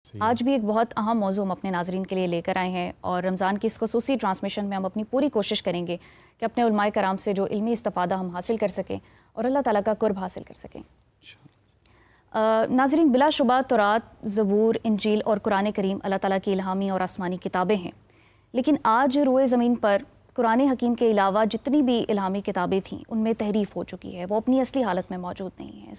آج بھی ایک بہت اہم موضوع ہم اپنے ناظرین کے لیے لے کر آئے ہیں، اور رمضان کی اس خصوصی ٹرانسمیشن میں ہم اپنی پوری کوشش کریں گے کہ اپنے علماء کرام سے جو علمی استفادہ ہم حاصل کر سکیں اور اللہ تعالیٰ کا قرب حاصل کر سکیں۔ ناظرین، بلا شبہ تورات، زبور، انجیل اور قرآن کریم اللہ تعالیٰ کی الہامی اور آسمانی کتابیں ہیں، لیکن آج روئے زمین پر قرآن حکیم کے علاوہ جتنی بھی الہامی کتابیں تھیں ان میں تحریف ہو چکی ہے، وہ اپنی اصلی حالت میں موجود نہیں ہیں۔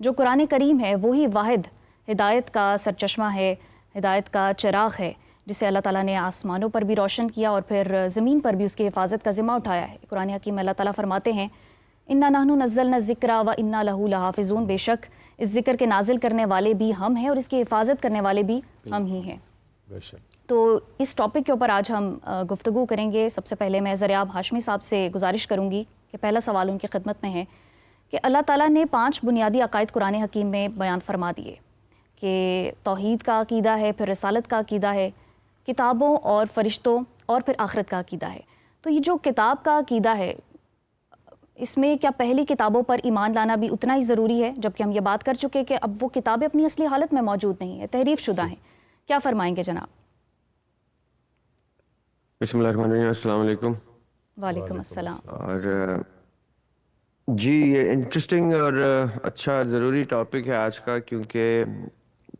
جو قرآن کریم ہے وہی واحد ہدایت کا سرچشمہ ہے، ہدایت کا چراغ ہے، جسے اللہ تعالیٰ نے آسمانوں پر بھی روشن کیا اور پھر زمین پر بھی اس کی حفاظت کا ذمہ اٹھایا ہے۔ قرآن حکیم میں اللہ تعالیٰ فرماتے ہیں، اِنَّا نَحْنُ نَزَّلْنَا الذِّکْرَ وَإِنَّا لَهُ لَحَافِظُونَ، بے شک اس ذکر کے نازل کرنے والے بھی ہم ہیں اور اس کی حفاظت کرنے والے بھی ہم ہی ہیں۔ تو اس ٹاپک کے اوپر آج ہم گفتگو کریں گے۔ سب سے پہلے میں زریاب ہاشمی صاحب سے گزارش کروں گی کہ پہلا سوال ان کی خدمت میں ہے کہ اللہ تعالیٰ نے 5 بنیادی عقائد قرآن حکیم میں بیان فرما دیے کہ توحید کا عقیدہ ہے، پھر رسالت کا عقیدہ ہے، کتابوں اور فرشتوں، اور پھر آخرت کا عقیدہ ہے۔ تو یہ جو کتاب کا عقیدہ ہے، اس میں کیا پہلی کتابوں پر ایمان لانا بھی اتنا ہی ضروری ہے، جبکہ ہم یہ بات کر چکے کہ اب وہ کتابیں اپنی اصلی حالت میں موجود نہیں ہیں، تحریف شدہ ہیں؟ کیا فرمائیں گے جناب؟ بسم اللہ الرحمن الرحیم، السلام علیکم۔ وعلیکم السلام۔ اور جی، یہ انٹرسٹنگ اور اچھا ضروری ٹاپک ہے آج کا، کیونکہ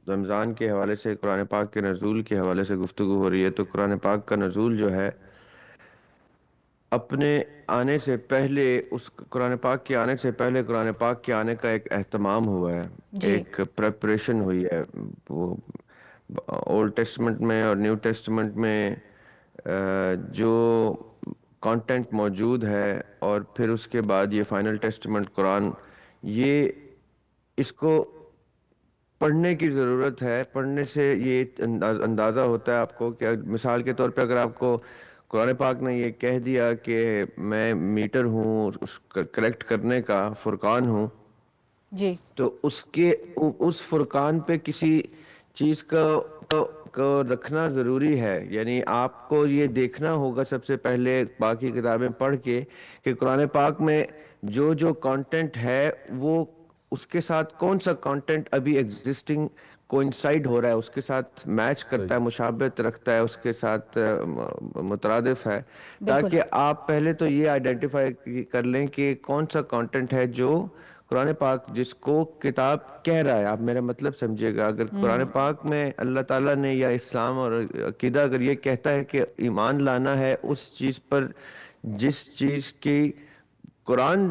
رمضان کے حوالے سے، قرآن پاک کے نزول کے حوالے سے گفتگو ہو رہی ہے۔ تو قرآن پاک کا نزول جو ہے، اپنے آنے سے پہلے، اس قرآن پاک کے آنے سے پہلے قرآن پاک کے آنے کا ایک اہتمام ہوا ہے، ایک پریپریشن ہوئی ہے۔ وہ اولڈ ٹیسٹمنٹ میں اور نیو ٹیسٹمنٹ میں جو کانٹینٹ موجود ہے، اور پھر اس کے بعد یہ فائنل ٹیسٹمنٹ قرآن، یہ اس کو پڑھنے کی ضرورت ہے۔ پڑھنے سے یہ اندازہ ہوتا ہے آپ کو کہ مثال کے طور پہ اگر آپ کو قرآن پاک نے یہ کہہ دیا کہ میں میٹر ہوں، اس کریکٹ کرنے کا فرقان ہوں، جی، تو اس فرقان پہ کسی چیز کو رکھنا ضروری ہے۔ یعنی آپ کو یہ دیکھنا ہوگا سب سے پہلے باقی کتابیں پڑھ کے کہ قرآن پاک میں جو کانٹینٹ ہے، وہ اس کے ساتھ کون سا کانٹینٹ ابھی ایگزسٹنگ کوئنسائڈ ہو رہا ہے، اس کے ساتھ میچ کرتا ہے، مشابہت رکھتا ہے، اس کے ساتھ مترادف ہے، تاکہ آپ پہلے تو یہ آئیڈینٹیفائی کر لیں کہ کون سا کانٹینٹ ہے جو قرآن پاک جس کو کتاب کہہ رہا ہے۔ آپ میرا مطلب سمجھے گا، اگر قرآن پاک میں اللہ تعالیٰ نے یا اسلام اور عقیدہ اگر یہ کہتا ہے کہ ایمان لانا ہے اس چیز پر جس چیز کی قرآن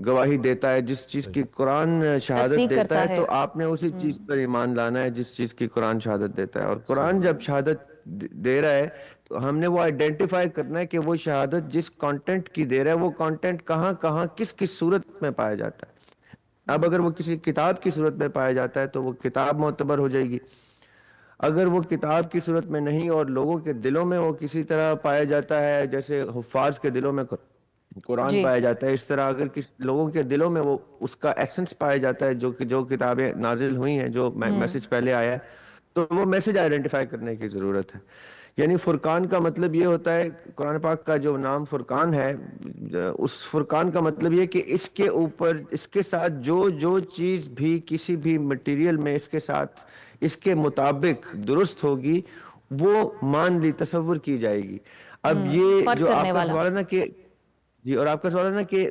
گواہی دیتا ہے، جس چیز کی قرآن شہادت دیتا ہے، تو آپ نے اسی چیز پر ایمان لانا ہے جس چیز کی قرآن شہادت دیتا ہے۔ اور قرآن جب شہادت دے رہا ہے تو ہم نے وہ آئیڈینٹیفائی کرنا ہے کہ وہ شہادت جس کانٹینٹ کی دے رہا ہے، وہ کانٹینٹ کہاں کہاں کس کس صورت میں پایا جاتا ہے۔ اب اگر وہ کسی کتاب کی صورت میں پایا جاتا ہے تو وہ کتاب معتبر ہو جائے گی۔ اگر وہ کتاب کی صورت میں نہیں اور لوگوں کے دلوں میں وہ کسی طرح پایا جاتا ہے، جیسے حفاظ کے دلوں میں قرآن پایا جاتا ہے، اس طرح اگر لوگوں کے دلوں میں وہ اس کا ایسنس پایا جاتا ہے، جو کتابیں نازل ہوئی ہیں، جو میسج پہلے آیا ہے، تو وہ میسج آئیڈینٹیفائی کرنے کی ضرورت ہے۔ یعنی فرقان کا مطلب یہ ہوتا ہے، قرآن پاک کا جو نام فرقان ہے، اس فرقان کا مطلب یہ کہ اس کے اوپر، اس کے ساتھ جو چیز بھی کسی بھی مٹیریل میں اس کے ساتھ اس کے مطابق درست ہوگی، وہ مان لی، تصور کی جائے گی۔ اب یہ جو آپ کا سوال ہے نا کہ جی، اور آپ کا سوال ہے نا کہ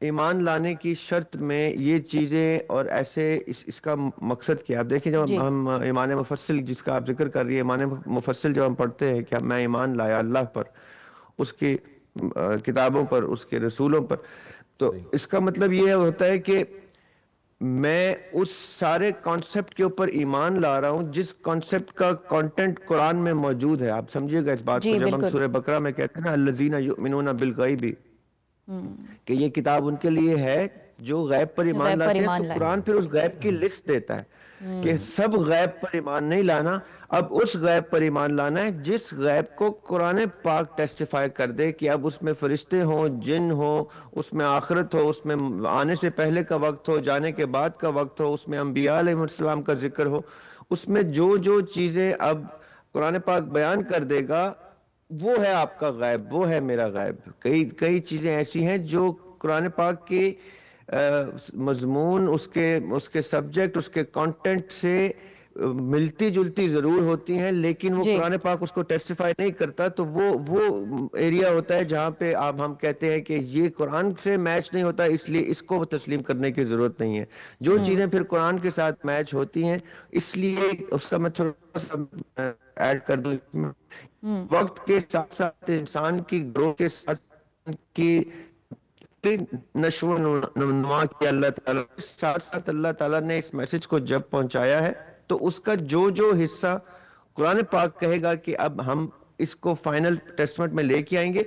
ایمان لانے کی شرط میں یہ چیزیں اور ایسے اس کا مقصد کیا؟ آپ دیکھیں، جب ہم ایمان مفصل جس کا آپ ذکر کر رہی ہے، ایمان مفصل جب ہم پڑھتے ہیں کہ میں ایمان لایا اللہ پر، اس کی کتابوں پر، اس کے رسولوں پر، تو اس کا مطلب یہ ہوتا ہے کہ میں اس سارے کانسیپٹ کے اوپر ایمان لا رہا ہوں جس کانسیپٹ کا کانٹینٹ قرآن میں موجود ہے۔ آپ سمجھیے گا اس بات کو، جب ہم سورہ بقرہ میں کہتے ہیں نا الذین یؤمنون بالغیب، کہ یہ کتاب ان کے لیے ہے جو غیب پر ایمان لاتے ہیں، تو قرآن پھر اس غیب کی لسٹ دیتا ہے کہ سب غیب پر ایمان نہیں لانا، اب اس غیب پر ایمان لانا ہے جس غیب کو قرآن پاک ٹیسٹیفائی کر دے کہ اب اس میں فرشتے ہوں، جن ہو، اس میں آخرت ہو، اس میں آنے سے پہلے کا وقت ہو، جانے کے بعد کا وقت ہو، اس میں انبیاء علیہ السلام کا ذکر ہو، اس میں جو چیزیں اب قرآن پاک بیان کر دے گا، وہ ہے آپ کا غیب، وہ ہے میرا غیب۔ کئی چیزیں ایسی ہیں جو قرآن پاک کے مضمون، اس کے سبجیکٹ، اس کے کانٹینٹ سے ملتی جلتی ضرور ہوتی ہیں لیکن وہ جی قرآن پاک اس کو ٹیسٹیفائی نہیں کرتا، تو وہ ایریا ہوتا ہے جہاں پہ اب ہم کہتے ہیں کہ یہ قرآن سے میچ نہیں ہوتا، اس لیے اس کو تسلیم کرنے کی ضرورت نہیں ہے۔ جو چیزیں پھر قرآن کے ساتھ میچ ہوتی ہیں، اس لیے اس کا میں تھوڑا سا ایڈ کر دوں، وقت کے ساتھ ساتھ انسان کی گروہ کے ساتھ کی نشو و نما کی اللہ تعالیٰ ساتھ ساتھ اللہ تعالیٰ نے اس میسج کو جب پہنچایا ہے تو اس کا جو جو حصہ قرآن پاک کہے گا کہ اب ہم اس کو فائنل ٹیسٹمنٹ میں لے کے آئیں گے،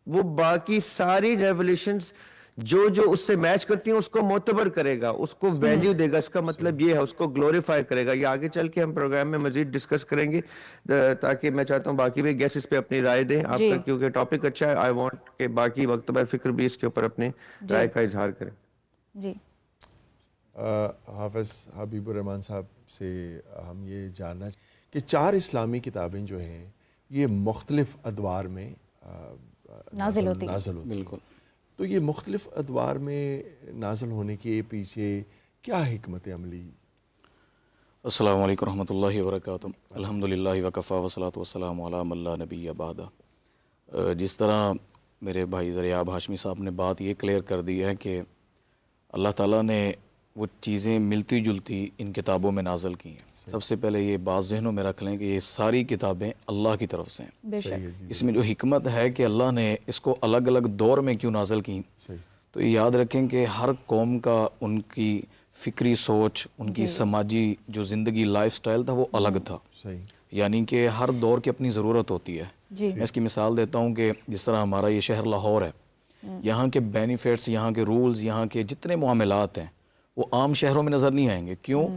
وہ باقی ساری ریولیشنز جو جو اس سے میچ کرتی ہیں اس کو معتبر کرے گا، اس کو ویلیو دے گا۔ اس کا مطلب یہ ہے اس کو گلوریفائی کرے گا۔ یہ آگے چل کے ہم پروگرام میں مزید ڈسکس کریں گے، تاکہ میں چاہتا ہوں باقی بھی گیسٹ اس پہ اپنی رائے دیں۔ آپ کا کیونکہ ٹاپک اچھا ہے، آئی وانٹ کہ باقی مکتبہ فکر بھی اس کے اوپر اپنے رائے کا اظہار کریں۔ جی حافظ حبیب الرحمان صاحب سے ہم یہ جاننا کہ 4 اسلامی کتابیں جو ہیں یہ مختلف ادوار میں نازل ہوتی ہیں۔ بالکل۔ تو یہ مختلف ادوار میں نازل ہونے کے پیچھے کیا حکمت عملی؟ السلام علیکم ورحمۃ اللہ وبرکاتہ۔ الحمدللہ وکفیٰ والصلاۃ والسلام علی من لا نبی بعدہ۔ جس طرح میرے بھائی ذریعہ ہاشمی صاحب نے بات یہ کلیئر کر دی ہے کہ اللہ تعالیٰ نے وہ چیزیں ملتی جلتی ان کتابوں میں نازل کی ہیں۔ سب سے پہلے یہ بات ذہنوں میں رکھ لیں کہ یہ ساری کتابیں اللہ کی طرف سے ہیں۔ بے شک اس میں جو حکمت ہے کہ اللہ نے اس کو الگ الگ دور میں کیوں نازل کی، تو یہ یاد رکھیں کہ ہر قوم کا ان کی فکری سوچ، ان کی سماجی جو زندگی لائف سٹائل تھا وہ الگ تھا، یعنی کہ ہر دور کی اپنی ضرورت ہوتی ہے۔ میں اس کی مثال دیتا ہوں کہ جس طرح ہمارا یہ شہر لاہور ہے، یہاں کے بینیفٹس، یہاں کے رولز، یہاں کے جتنے معاملات ہیں وہ عام شہروں میں نظر نہیں آئیں گے۔ کیوں؟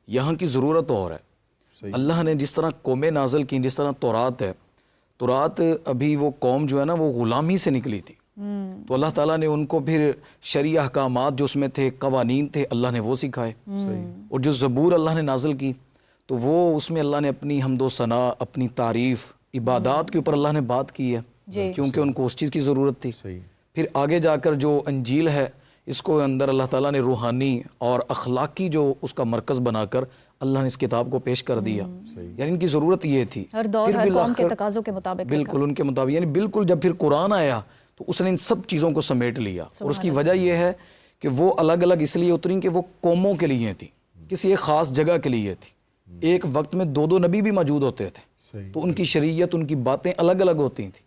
یہاں کی ضرورت اور ہے۔ اللہ نے جس طرح قومیں نازل کی، جس طرح تورات ہے، تورات ابھی وہ قوم جو ہے نا وہ غلامی سے نکلی تھی، تو اللہ تعالیٰ نے ان کو پھر شرعی احکامات جو اس میں تھے، قوانین تھے، اللہ نے وہ سکھائے۔ اور جو زبور اللہ نے نازل کی تو وہ اس میں اللہ نے اپنی حمد و ثنا، اپنی تعریف، عبادات کے اوپر اللہ نے بات کی ہے، کیونکہ ان کو اس چیز کی ضرورت تھی۔ پھر آگے جا کر جو انجیل ہے، اس کو اندر اللہ تعالیٰ نے روحانی اور اخلاقی جو اس کا مرکز بنا کر اللہ نے اس کتاب کو پیش کر دیا، یعنی ان کی ضرورت یہ تھی، ہر دور ہر قوم کے تقاضوں کے مطابق بالکل ان کے مطابق، یعنی بالکل جب پھر قرآن آیا تو اس نے ان سب چیزوں کو سمیٹ لیا۔ اور اس کی وجہ یہ ہے کہ وہ الگ الگ اس لیے اتریں کہ وہ قوموں کے لیے تھی، کسی ایک خاص جگہ کے لیے تھی۔ ایک وقت میں 2 نبی بھی موجود ہوتے تھے، تو ان کی شریعت، ان کی باتیں الگ الگ ہوتی تھیں۔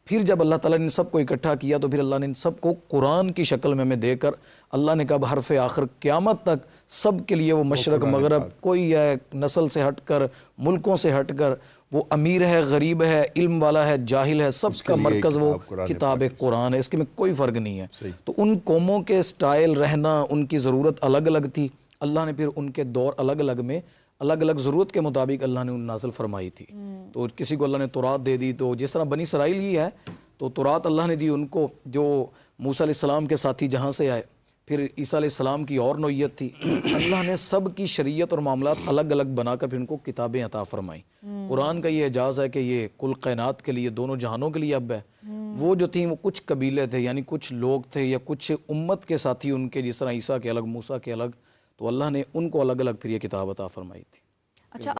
پھر جب اللہ تعالیٰ نے ان سب کو اکٹھا کیا تو پھر اللہ نے ان سب کو قرآن کی شکل میں ہمیں دے کر اللہ نے کہا حرف آخر قیامت تک سب کے لیے وہ مشرق مغرب، کوئی ہے نسل سے ہٹ کر، ملکوں سے ہٹ کر، وہ امیر ہے، غریب ہے، علم والا ہے، جاہل ہے، سب کا مرکز وہ کتاب قرآن ہے۔ اس کے میں کوئی فرق نہیں ہے۔ تو ان قوموں کے سٹائل رہنا، ان کی ضرورت الگ الگ تھی، اللہ نے پھر ان کے دور الگ الگ میں الگ الگ ضرورت کے مطابق اللہ نے ان نازل فرمائی تھی۔ تو کسی کو اللہ نے تورات دے دی، تو جس طرح بنی اسرائیل ہی ہے تو تورات اللہ نے دی ان کو، جو موسیٰ علیہ السلام کے ساتھی جہاں سے آئے، پھر عیسیٰ علیہ السلام کی اور نوعیت تھی، اللہ نے سب کی شریعت اور معاملات الگ الگ بنا کر پھر ان کو کتابیں عطا فرمائیں۔ قرآن کا یہ اعجاز ہے کہ یہ کل کائنات کے لیے، دونوں جہانوں کے لیے اب ہے۔ وہ جو تھیں وہ کچھ قبیلے تھے، یعنی کچھ لوگ تھے یا کچھ امت کے ساتھی ان کے، جس طرح عیسیٰ کے الگ، موسیٰ کے الگ، تو اللہ نے ان کو الگ الگ پھر یہ کتاب عطا فرمائی تھی۔ اچھا